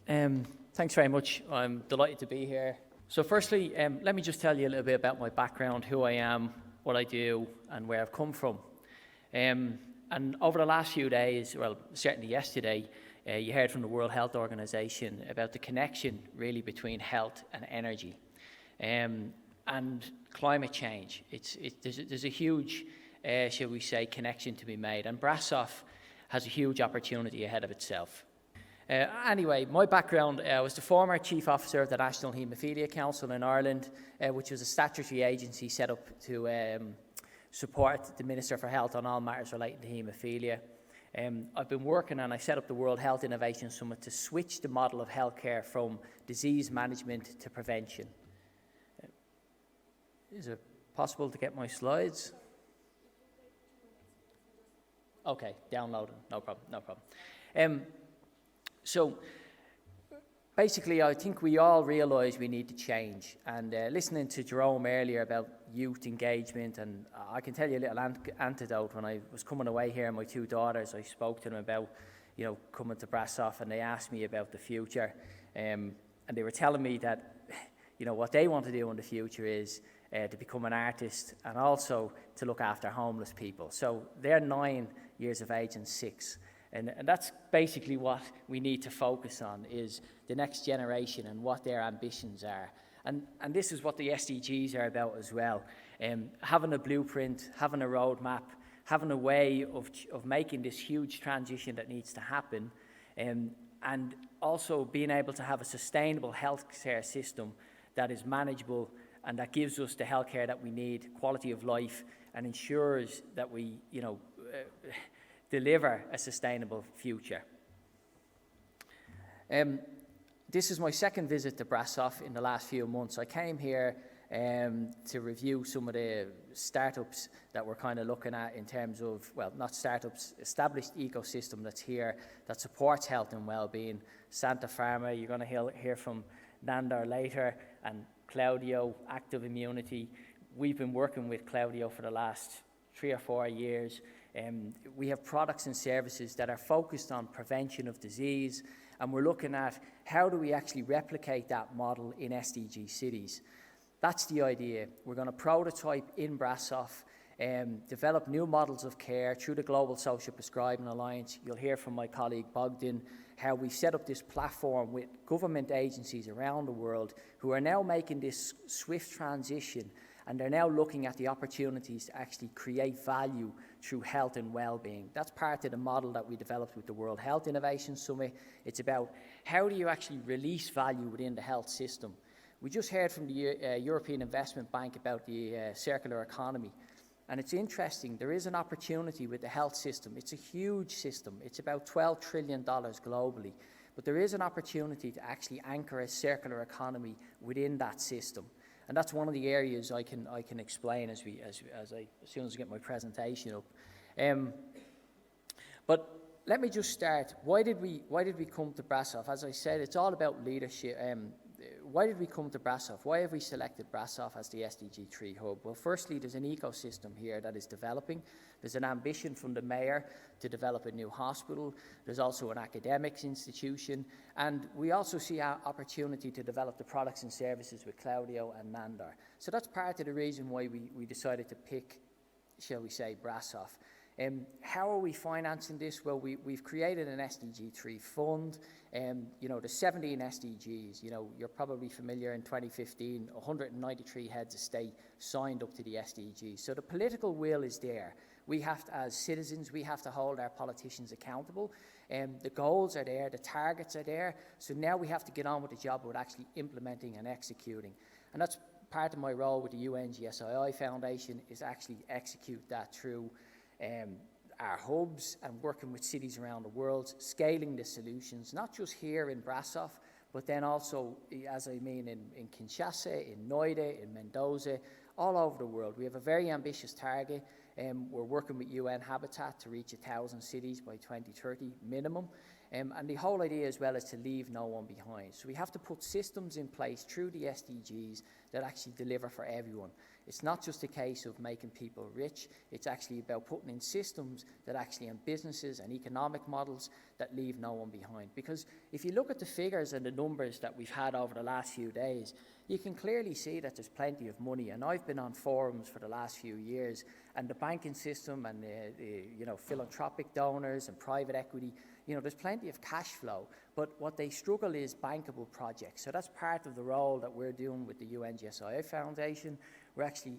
Thanks very much. I'm delighted to be here. So firstly, let me just tell you a little bit about my background, who I am, what I do, and where I've come from. And over the last few days, well, certainly yesterday, you heard from the World Health Organization about the connection really between health and energy and climate change. There's a huge, shall we say, connection to be made, and Brașov has a huge opportunity ahead of itself. Anyway, my background, I was the former Chief Officer of the National Haemophilia Council in Ireland, which was a statutory agency set up to support the Minister for Health on all matters relating to haemophilia. I've been working and I set up the World Health Innovation Summit to switch the model of healthcare from disease management to prevention. Is it possible to get my slides? Okay, download them, no problem. So basically, I think we all realise we need to change. And listening to Jerome earlier about youth engagement, and I can tell you a little anecdote. When I was coming away here, my two daughters, I spoke to them about, coming to Brașov, and they asked me about the future. And they were telling me that, what they want to do in the future is to become an artist and also to look after homeless people. So they're 9 years of age and 6. And that's basically what we need to focus on, is the next generation and what their ambitions are. And this is what the SDGs are about as well. Having a blueprint, having a roadmap, having a way of making this huge transition that needs to happen, and also being able to have a sustainable healthcare system that is manageable and that gives us the healthcare that we need, quality of life, and ensures that we, deliver a sustainable future. This is my second visit to Brașov in the last few months. I came here to review some of the startups that we're kind of looking at in terms of, well, not startups, established ecosystem that's here that supports health and well-being. Santa Pharma, you're going to hear from Nandar later, and Claudio, Active Immunity. We've been working with Claudio for the last 3 or 4 years. We have products and services that are focused on prevention of disease, and we're looking at how do we actually replicate that model in SDG cities. That's the idea. We're going to prototype in Brașov, develop new models of care through the Global Social Prescribing Alliance. You'll hear from my colleague Bogdan how we've set up this platform with government agencies around the world who are now making this swift transition, and they're now looking at the opportunities to actually create value through health and well-being. That's part of the model that we developed with the World Health Innovation Summit. It's about how do you actually release value within the health system. We just heard from the European Investment Bank about the circular economy. And it's interesting, there is an opportunity with the health system. It's a huge system. It's about $12 trillion globally. But there is an opportunity to actually anchor a circular economy within that system. And that's one of the areas I can explain as soon as I get my presentation up. But let me just start. Why did we come to Brașov? As I said, it's all about leadership. Why did we come to Brașov? Why have we selected Brașov as the SDG 3 hub? Well, firstly, there's an ecosystem here that is developing. There's an ambition from the mayor to develop a new hospital. There's also an academics institution. And we also see an opportunity to develop the products and services with Claudio and Nandar. So that's part of the reason why we decided to pick, shall we say, Brașov. How are we financing this? Well, we've created an SDG 3 fund. There's 17 SDGs. You're probably familiar, in 2015, 193 heads of state signed up to the SDGs. So the political will is there. We have to, as citizens, we have to hold our politicians accountable. The goals are there, the targets are there. So now we have to get on with the job with actually implementing and executing. And that's part of my role with the UNGSII Foundation, is actually execute that through our hubs and working with cities around the world, scaling the solutions, not just here in Brașov, but then also, as I mean, in Kinshasa, in Noida, in Mendoza, all over the world. We have a very ambitious target. We're working with UN Habitat to reach 1,000 cities by 2030 minimum. And the whole idea as well is to leave no one behind. So we have to put systems in place through the SDGs that actually deliver for everyone. It's not just a case of making people rich, it's actually about putting in systems that actually, and businesses and economic models that leave no one behind. Because if you look at the figures and the numbers that we've had over the last few days, you can clearly see that there's plenty of money. And I've been on forums for the last few years, and the banking system and the philanthropic donors and private equity, there's plenty of cash flow, but what they struggle is bankable projects. So that's part of the role that we're doing with the UNGSIA Foundation. We're actually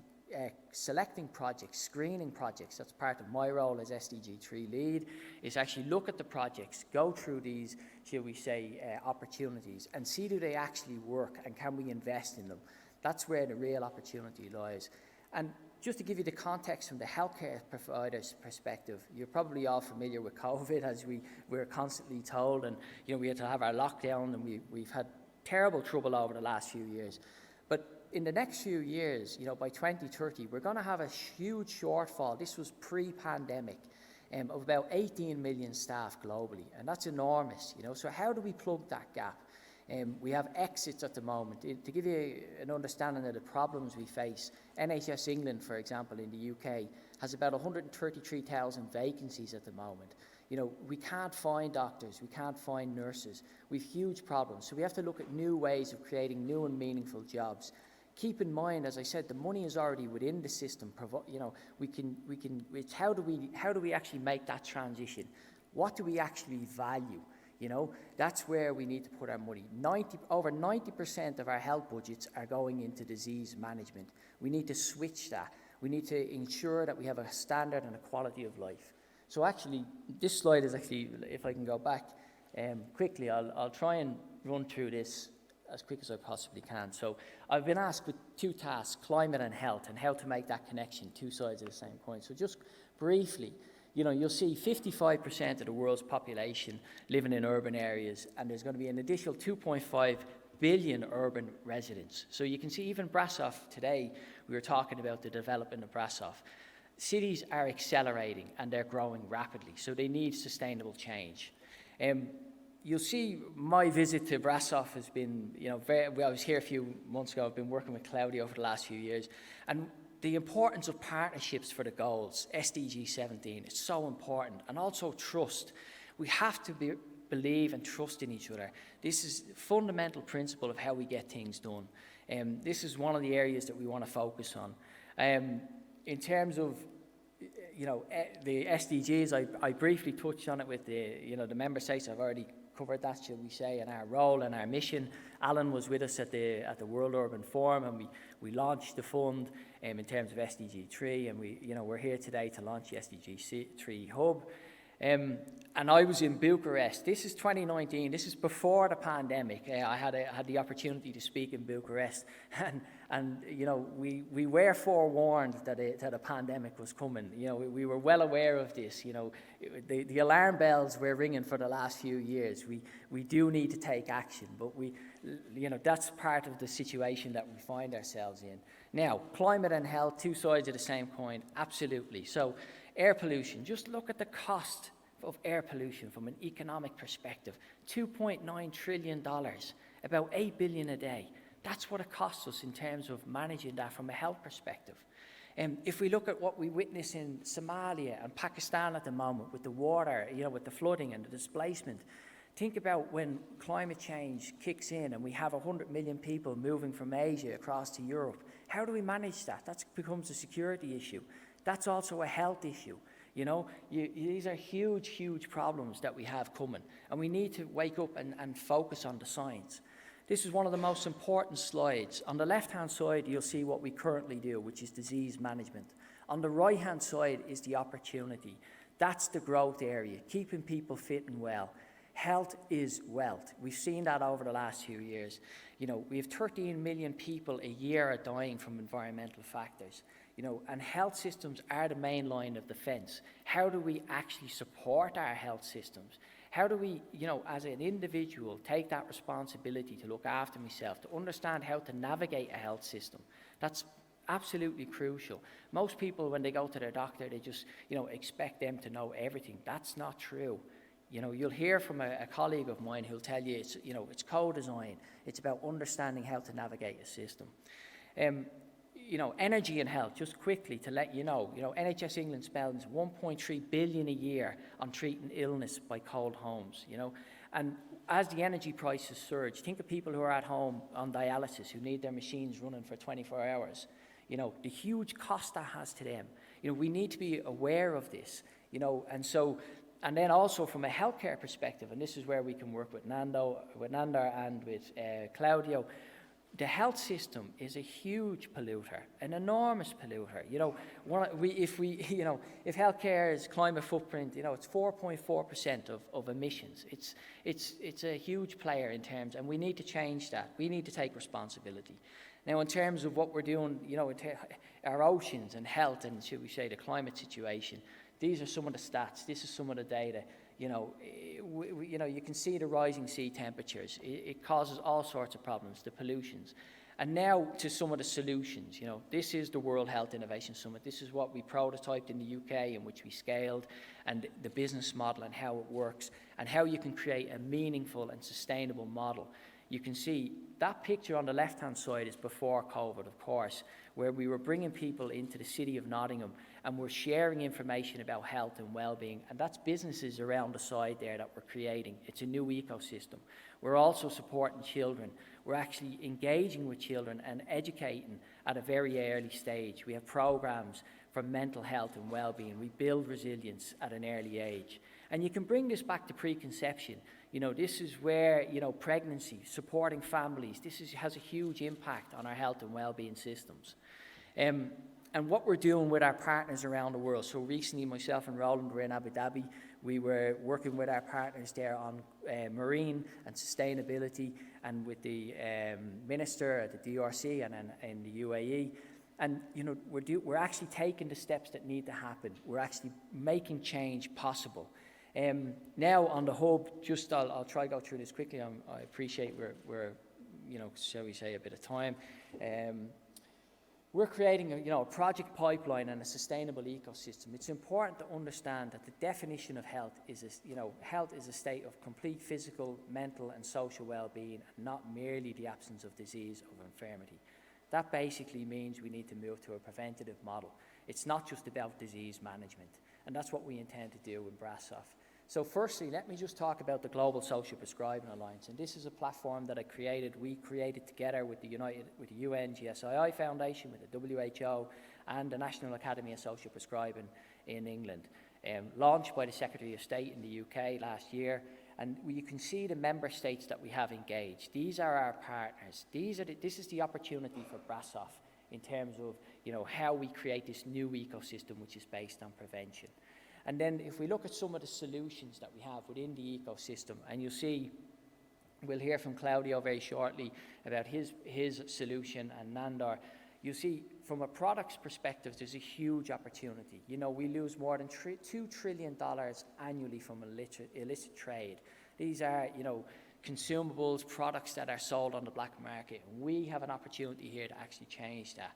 selecting projects, screening projects. That's part of my role as SDG 3 lead, is actually look at the projects, go through these, shall we say, opportunities, and see do they actually work, and can we invest in them. That's where the real opportunity lies. And just to give you the context from the healthcare provider's perspective, you're probably all familiar with COVID, as we're constantly told, and we had to have our lockdown, and we've had terrible trouble over the last few years. But in the next few years, by 2030, we're going to have a huge shortfall. This was pre-pandemic, of about 18 million staff globally, and that's enormous. So how do we plug that gap? We have exits at the moment. To give you an understanding of the problems we face, NHS England, for example, in the UK, has about 133,000 vacancies at the moment. We can't find doctors, we can't find nurses. We've huge problems. So we have to look at new ways of creating new and meaningful jobs. Keep in mind, as I said, the money is already within the system. It's how do we actually make that transition? What do we actually value? That's where we need to put our money. Over 90% of our health budgets are going into disease management. We need to switch that. We need to ensure that we have a standard and a quality of life. So actually, this slide is actually, if I can go back quickly, I'll try and run through this as quick as I possibly can. So I've been asked with two tasks, climate and health, and how to make that connection, two sides of the same coin. So just briefly, you'll see 55% of the world's population living in urban areas, and there's going to be an additional 2.5 billion urban residents. So you can see even Brașov today, we were talking about the development of Brașov. Cities are accelerating and they're growing rapidly, so they need sustainable change. You'll see my visit to Brașov has been, I was here a few months ago. I've been working with Claudia over the last few years, and the importance of partnerships for the goals, SDG 17, is so important, and also trust. We have to believe and trust in each other. This is a fundamental principle of how we get things done. This is one of the areas that we want to focus on. In terms of the SDGs, I briefly touched on it with the member states. I've already covered that, shall we say, and our role and our mission. Alan was with us at the World Urban Forum, and we launched the fund in terms of SDG 3, and we're here today to launch the SDG 3 hub. And I was in Bucharest. This is 2019. This is before the pandemic. I had the opportunity to speak in Bucharest, and we were forewarned that a pandemic was coming. We were well aware of this. The alarm bells were ringing for the last few years. We do need to take action, but that's part of the situation that we find ourselves in. Now, climate and health, two sides of the same coin, absolutely. So, air pollution, just look at the cost of air pollution from an economic perspective. $2.9 trillion, about 8 billion a day. That's what it costs us in terms of managing that from a health perspective. If we look at what we witness in Somalia and Pakistan at the moment with the water, with the flooding and the displacement, think about when climate change kicks in and we have 100 million people moving from Asia across to Europe. How do we manage that? That becomes a security issue. That's also a health issue. These are huge, huge problems that we have coming, and we need to wake up and focus on the science. This is one of the most important slides. On the left-hand side, you'll see what we currently do, which is disease management. On the right-hand side is the opportunity. That's the growth area, keeping people fit and well. Health is wealth. We've seen that over the last few years. We have 13 million people a year are dying from environmental factors. And health systems are the main line of defense. How do we actually support our health systems? How do we, as an individual, take that responsibility to look after myself, to understand how to navigate a health system? That's absolutely crucial. Most people, when they go to their doctor, they just, expect them to know everything. That's not true. You'll hear from a colleague of mine who'll tell you it's co-design. It's about understanding how to navigate a system. energy and health, just quickly to let you know, NHS England spends 1.3 billion a year on treating illness by cold homes, and as the energy prices surge, think of people who are at home on dialysis, who need their machines running for 24 hours, the huge cost that has to them. We need to be aware of this, and then also from a healthcare perspective, and this is where we can work with Nandor and with Claudio. The health system is a huge polluter, an enormous polluter. If healthcare's climate footprint, it's 4.4% of emissions. It's a huge player in terms, and we need to change that. We need to take responsibility. Now, in terms of what we're doing, our oceans and health, and should we say the climate situation, these are some of the stats. This is some of the data. You can see the rising sea temperatures. It causes all sorts of problems, the pollutions. And now to some of the solutions. This is the World Health Innovation Summit. This is what we prototyped in the UK, in which we scaled, and the business model and how it works, and how you can create a meaningful and sustainable model. You can see that picture on the left-hand side is before COVID, of course, where we were bringing people into the city of Nottingham and we're sharing information about health and well-being, and that's businesses around the side there that we're creating. It's a new ecosystem. We're also supporting children. We're actually engaging with children and educating at a very early stage. We have programs for mental health and well-being. We build resilience at an early age. And you can bring this back to preconception. This is where, pregnancy, supporting families, has a huge impact on our health and well-being systems. And what we're doing with our partners around the world. So recently, myself and Roland were in Abu Dhabi. We were working with our partners there on marine and sustainability, and with the minister at the DRC and in the UAE. And we're actually taking the steps that need to happen. We're actually making change possible. Now on the hub, I'll try to go through this quickly. I appreciate we're shall we say, a bit of time. We're creating a project pipeline and a sustainable ecosystem. It's important to understand that the definition of health is health is a state of complete physical, mental, and social well-being, and not merely the absence of disease or infirmity. That basically means we need to move to a preventative model. It's not just about disease management, and that's what we intend to do in Brașov. So firstly, let me just talk about the Global Social Prescribing Alliance, and this is a platform that we created together with the UN GSII Foundation, with the WHO, and the National Academy of Social Prescribing in England, launched by the Secretary of State in the UK last year. And you can see the member states that we have engaged. These are our partners. This is the opportunity for Brașov in terms of how we create this new ecosystem which is based on prevention. And then if we look at some of the solutions that we have within the ecosystem, and you'll see, we'll hear from Claudio very shortly about his solution, and Nandor. You see, from a products perspective, there's a huge opportunity. We lose more than $2 trillion annually from illicit trade. These are, consumables, products that are sold on the black market. We have an opportunity here to actually change that.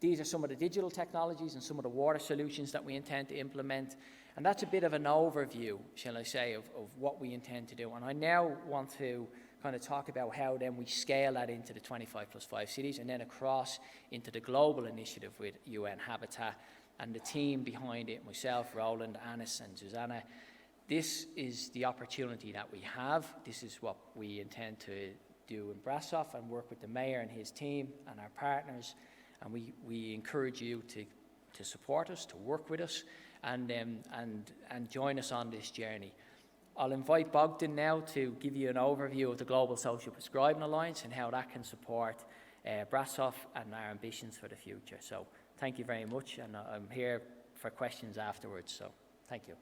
These are some of the digital technologies and some of the water solutions that we intend to implement. And that's a bit of an overview, shall I say, of what we intend to do. And I now want to kind of talk about how then we scale that into the 25+5 cities, and then across into the global initiative with UN Habitat and the team behind it, myself, Roland, Anis, and Susanna. This is the opportunity that we have. This is what we intend to do in Brașov, and work with the mayor and his team and our partners. And we encourage you to support us, to work with us, and join us on this journey. I'll invite Bogdan now to give you an overview of the Global Social Prescribing Alliance and how that can support Brașov and our ambitions for the future. So thank you very much, and I'm here for questions afterwards. So thank you.